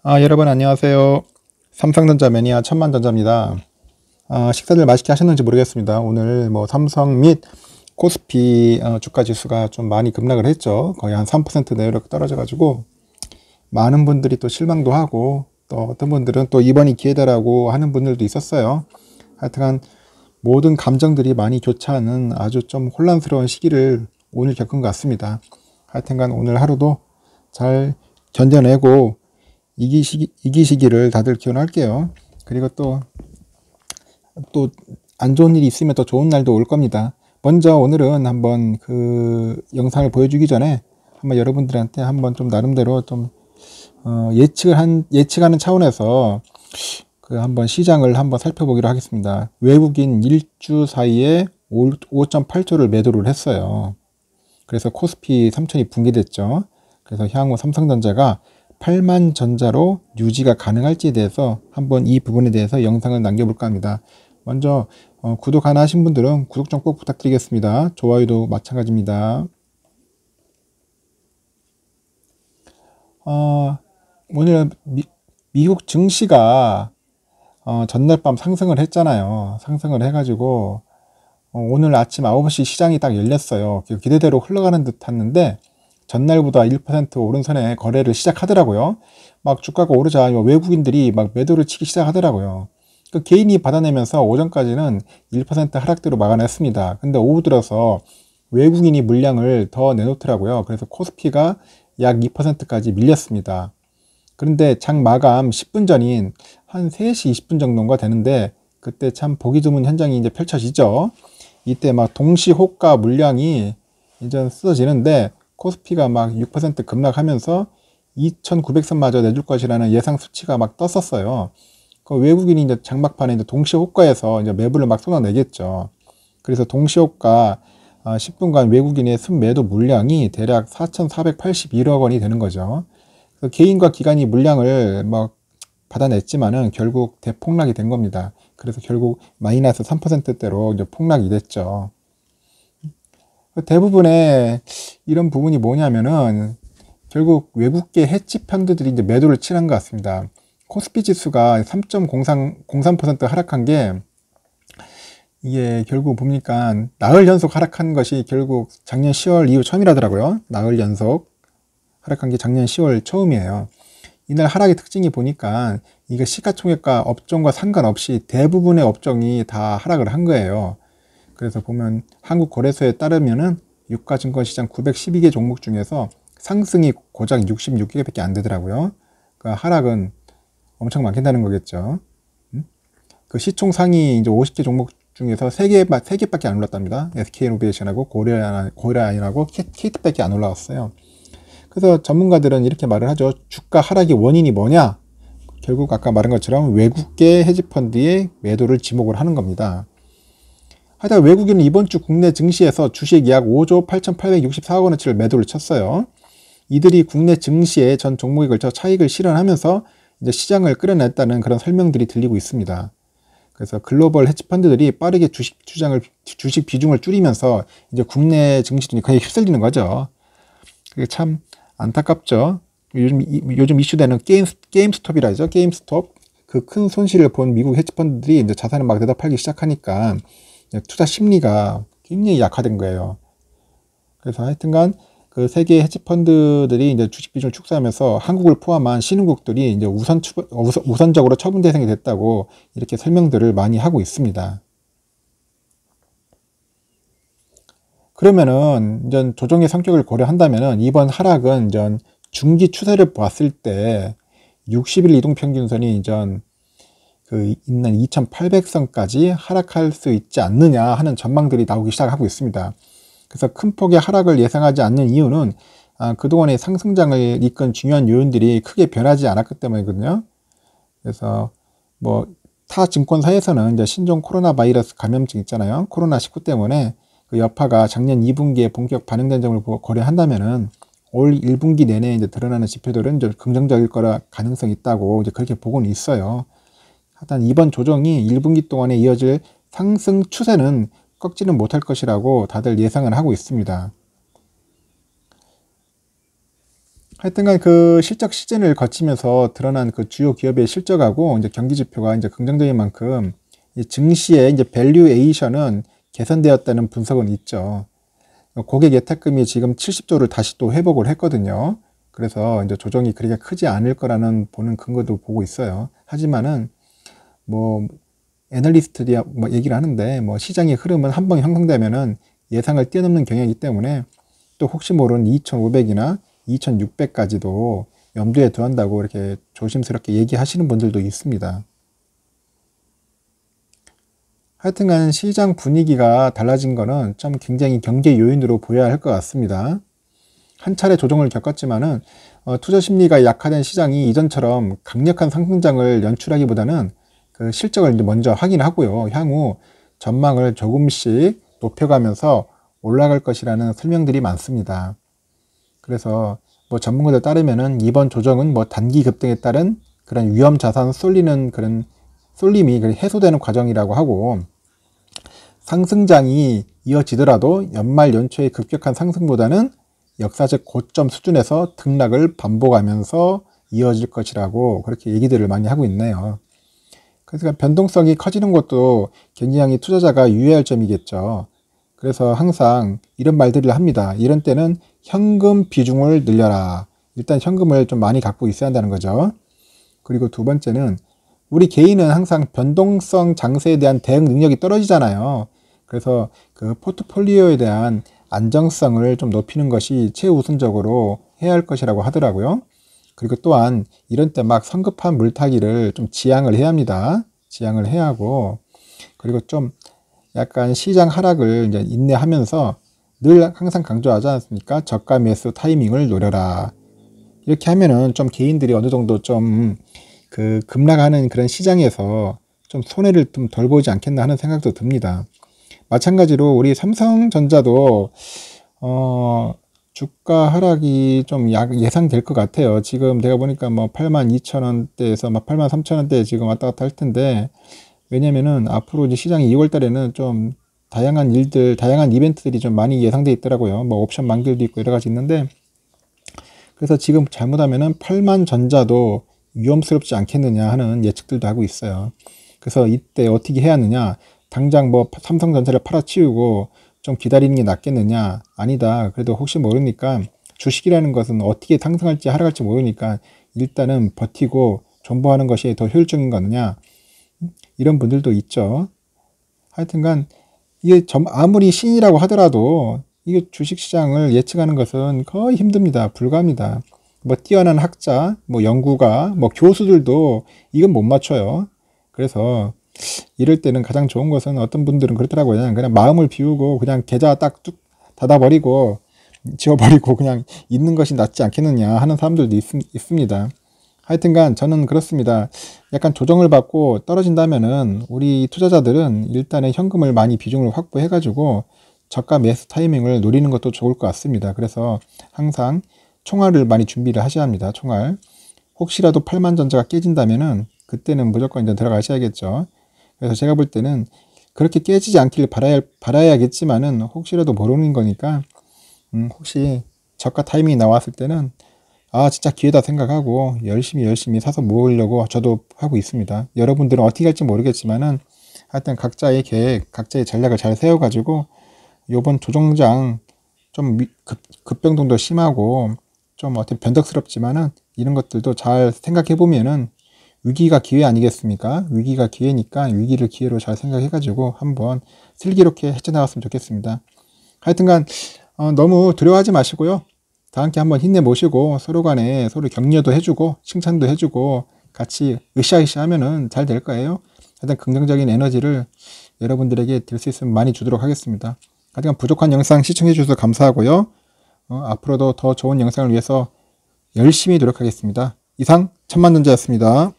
여러분 안녕하세요. 삼성전자 매니아 천만전자입니다. 식사들 맛있게 하셨는지 모르겠습니다. 오늘 삼성 및 코스피 주가 지수가 좀 많이 급락을 했죠. 거의 한 3% 내외로 떨어져 가지고 많은 분들이 또 실망도 하고, 또 어떤 분들은 또 이번이 기회다라고 하는 분들도 있었어요. 하여튼간 모든 감정들이 많이 교차하는 아주 좀 혼란스러운 시기를 오늘 겪은 것 같습니다. 하여튼간 오늘 하루도 잘 견뎌내고 이기시기를 다들 기원할게요. 그리고 또 안 좋은 일이 있으면 또 좋은 날도 올 겁니다. 먼저 오늘은 한번 그 영상을 보여주기 전에 한번 여러분들한테 한번 좀 나름대로 좀 예측하는 차원에서 그 한번 시장을 한번 살펴보기로 하겠습니다. 외국인 일주 사이에 5.8조를 매도를 했어요. 그래서 코스피 3000이 붕괴됐죠. 그래서 향후 삼성전자가 8만 전자로 유지가 가능할지에 대해서 한번 이 부분에 대해서 영상을 남겨볼까 합니다. 먼저 구독 안 하신 분들은 구독 좀 꼭 부탁드리겠습니다. 좋아요도 마찬가지입니다. 오늘 미국 증시가 전날 밤 상승을 했잖아요. 상승을 해가지고 오늘 아침 9시 시장이 딱 열렸어요. 기대대로 흘러가는 듯 했는데 전날보다 1% 오른선에 거래를 시작하더라고요. 막 주가가 오르자 외국인들이 막 매도를 치기 시작하더라고요. 그 개인이 받아내면서 오전까지는 1% 하락대로 막아냈습니다. 근데 오후 들어서 외국인이 물량을 더 내놓더라고요. 그래서 코스피가 약 2%까지 밀렸습니다. 그런데 장 마감 10분 전인 한 3시 20분 정도가 되는데 그때 참 보기 드문 현장이 이제 펼쳐지죠. 이때 막 동시 호가 물량이 이제 쓰러지는데 코스피가 막 6% 급락하면서 2,900선마저 내줄 것이라는 예상 수치가 막 떴었어요. 그 외국인이 이제 장막판에 이제 동시 호가에서 이제 매물을 막 쏟아내겠죠. 그래서 동시 호가 10분간 외국인의 순매도 물량이 대략 4,481억 원이 되는 거죠. 그래서 개인과 기관이 물량을 막 받아냈지만은 결국 대폭락이 된 겁니다. 그래서 결국 마이너스 3%대로 이제 폭락이 됐죠. 대부분의 이런 부분이 뭐냐면은 결국 외국계 해치 펀드들이 이제 매도를 치는 것 같습니다. 코스피 지수가 3.03% 하락한 게 이게 결국 보니까 나흘 연속 하락한 것이 결국 작년 10월 이후 처음이라더라고요. 나흘 연속 하락한 게 작년 10월 처음이에요. 이날 하락의 특징이 보니까 이게 시가총액과 업종과 상관없이 대부분의 업종이 다 하락을 한 거예요. 그래서 보면 한국거래소에 따르면은 유가증권시장 912개 종목 중에서 상승이 고작 66개밖에 안 되더라고요. 그러니까 하락은 엄청 많겠다는 거겠죠. 그 시총 상위 이제 50개 종목 중에서 3개밖에 안 올랐답니다. SK이노베이션하고 고려아연하고 KT밖에 안 올라왔어요. 그래서 전문가들은 이렇게 말을 하죠. 주가 하락의 원인이 뭐냐? 결국 아까 말한 것처럼 외국계 헤지펀드의 매도를 지목을 하는 겁니다. 하여튼 외국인은 이번 주 국내 증시에서 주식 약 5조 8,864억 원어치를 매도를 쳤어요. 이들이 국내 증시의 전 종목에 걸쳐 차익을 실현하면서 이제 시장을 끌어냈다는 그런 설명들이 들리고 있습니다. 그래서 글로벌 헤지펀드들이 빠르게 주식 비중을 줄이면서 이제 국내 증시도 거의 휩쓸리는 거죠. 그게 참 안타깝죠. 요즘 이슈되는 게임스톱이라 하죠. 게임스톱. 그 큰 손실을 본 미국 헤지펀드들이 이제 자산을 막 내다 팔기 시작하니까 투자 심리가 굉장히 약화된 거예요. 그래서 하여튼간 그 세계 헤지펀드들이 이제 주식 비중을 축소하면서 한국을 포함한 신흥국들이 이제 우선적으로 처분 대상이 됐다고 이렇게 설명들을 많이 하고 있습니다. 그러면은 이제 조정의 성격을 고려한다면은 이번 하락은 이제 중기 추세를 봤을 때 60일 이동 평균선이 이제 그 있는 2800선까지 하락할 수 있지 않느냐 하는 전망들이 나오기 시작하고 있습니다. 그래서 큰 폭의 하락을 예상하지 않는 이유는 그동안의 상승장을 이끈 중요한 요인들이 크게 변하지 않았기 때문이거든요. 그래서 뭐 타 증권사에서는 이제 신종 코로나 바이러스 감염증 있잖아요. 코로나19 때문에 그 여파가 작년 2분기에 본격 반영된 점을 고려한다면은 올 1분기 내내 이제 드러나는 지표들은 좀 긍정적일 거라 가능성이 있다고 이제 그렇게 보고는 있어요. 하여튼 이번 조정이 1분기 동안에 이어질 상승 추세는 꺾지는 못할 것이라고 다들 예상을 하고 있습니다. 하여튼간 그 실적 시즌을 거치면서 드러난 그 주요 기업의 실적하고 이제 경기 지표가 이제 긍정적인 만큼 이 증시의 이제 밸류에이션은 개선되었다는 분석은 있죠. 고객 예탁금이 지금 70조를 다시 또 회복을 했거든요. 그래서 이제 조정이 그렇게 크지 않을 거라는 보는 근거도 보고 있어요. 하지만은 뭐 애널리스트들이 뭐 얘기를 하는데 뭐 시장의 흐름은 한번 형성되면은 예상을 뛰어넘는 경향이기 때문에 또 혹시 모르는 2500이나 2600까지도 염두에 두한다고 이렇게 조심스럽게 얘기하시는 분들도 있습니다. 하여튼간 시장 분위기가 달라진 거는 좀 굉장히 경제 요인으로 보여야 할 것 같습니다. 한 차례 조정을 겪었지만은 투자 심리가 약화된 시장이 이전처럼 강력한 상승장을 연출하기보다는 그 실적을 이제 먼저 확인하고요. 향후 전망을 조금씩 높여가면서 올라갈 것이라는 설명들이 많습니다. 그래서 뭐 전문가들 따르면은 이번 조정은 뭐 단기 급등에 따른 그런 위험 자산 쏠림이 해소되는 과정이라고 하고, 상승장이 이어지더라도 연말 연초의 급격한 상승보다는 역사적 고점 수준에서 등락을 반복하면서 이어질 것이라고 그렇게 얘기들을 많이 하고 있네요. 그래서 변동성이 커지는 것도 굉장히 투자자가 유의할 점이겠죠. 그래서 항상 이런 말들을 합니다. 이런 때는 현금 비중을 늘려라. 일단 현금을 좀 많이 갖고 있어야 한다는 거죠. 그리고 두 번째는 우리 개인은 항상 변동성 장세에 대한 대응 능력이 떨어지잖아요. 그래서 그 포트폴리오에 대한 안정성을 좀 높이는 것이 최우선적으로 해야 할 것이라고 하더라고요. 그리고 또한 이런 때 막 성급한 물타기를 좀 지양을 해야 합니다. 지양을 해야 하고, 그리고 좀 약간 시장 하락을 이제 인내하면서 늘 항상 강조하지 않습니까? 저가 매수 타이밍을 노려라. 이렇게 하면은 좀 개인들이 어느 정도 좀 그 급락하는 그런 시장에서 좀 손해를 좀 덜 보지 않겠나 하는 생각도 듭니다. 마찬가지로 우리 삼성전자도 주가 하락이 좀 예상될 것 같아요. 지금 내가 보니까 뭐 82,000원대에서 막 83,000원대 지금 왔다 갔다 할 텐데, 왜냐면은 앞으로 이제 시장이 2월 달에는 좀 다양한 일들, 다양한 이벤트들이 좀 많이 예상돼 있더라고요. 뭐 옵션 만기도 있고 여러 가지 있는데, 그래서 지금 잘못하면은 8만 전자도 위험스럽지 않겠느냐 하는 예측들도 하고 있어요. 그래서 이때 어떻게 해야 하느냐, 당장 뭐 삼성전자를 팔아치우고 좀 기다리는 게 낫겠느냐, 아니다. 그래도 혹시 모르니까 주식이라는 것은 어떻게 상승할지 하락할지 모르니까 일단은 버티고 존버하는 것이 더 효율적인 거느냐, 이런 분들도 있죠. 하여튼간 이게 아무리 신이라고 하더라도 이게 주식시장을 예측하는 것은 거의 힘듭니다. 불가합니다. 뭐 뛰어난 학자, 뭐 연구가, 뭐 교수들도 이건 못 맞춰요. 그래서 이럴 때는 가장 좋은 것은, 어떤 분들은 그렇더라고요. 그냥 마음을 비우고 그냥 계좌 딱 뚝 닫아버리고 지워버리고 그냥 있는 것이 낫지 않겠느냐 하는 사람들도 있습니다. 하여튼간 저는 그렇습니다. 약간 조정을 받고 떨어진다면은 우리 투자자들은 일단은 현금을 많이 비중을 확보해가지고 저가 매수 타이밍을 노리는 것도 좋을 것 같습니다. 그래서 항상 총알을 많이 준비를 하셔야 합니다. 총알. 혹시라도 8만 전자가 깨진다면은 그때는 무조건 이제 들어가셔야겠죠. 그래서 제가 볼 때는 그렇게 깨지지 않길 바라야겠지만은 혹시라도 모르는 거니까 혹시 저가 타이밍이 나왔을 때는 진짜 기회다 생각하고 열심히 사서 모으려고 저도 하고 있습니다. 여러분들은 어떻게 할지 모르겠지만은 하여튼 각자의 계획, 각자의 전략을 잘 세워가지고 요번 조정장 좀 급변동도 심하고 좀 어떻게 변덕스럽지만은 이런 것들도 잘 생각해 보면은 위기가 기회 아니겠습니까? 위기가 기회니까 위기를 기회로 잘 생각해가지고 한번 슬기롭게 헤쳐나갔으면 좋겠습니다. 하여튼간 너무 두려워하지 마시고요. 다 함께 한번 힘내보시고 서로 간에 서로 격려도 해주고 칭찬도 해주고 같이 으쌰으쌰 하면은 잘 될 거예요. 하여튼 긍정적인 에너지를 여러분들에게 드릴 수 있으면 많이 주도록 하겠습니다. 하여튼 부족한 영상 시청해 주셔서 감사하고요. 앞으로도 더 좋은 영상을 위해서 열심히 노력하겠습니다. 이상 천만전자였습니다.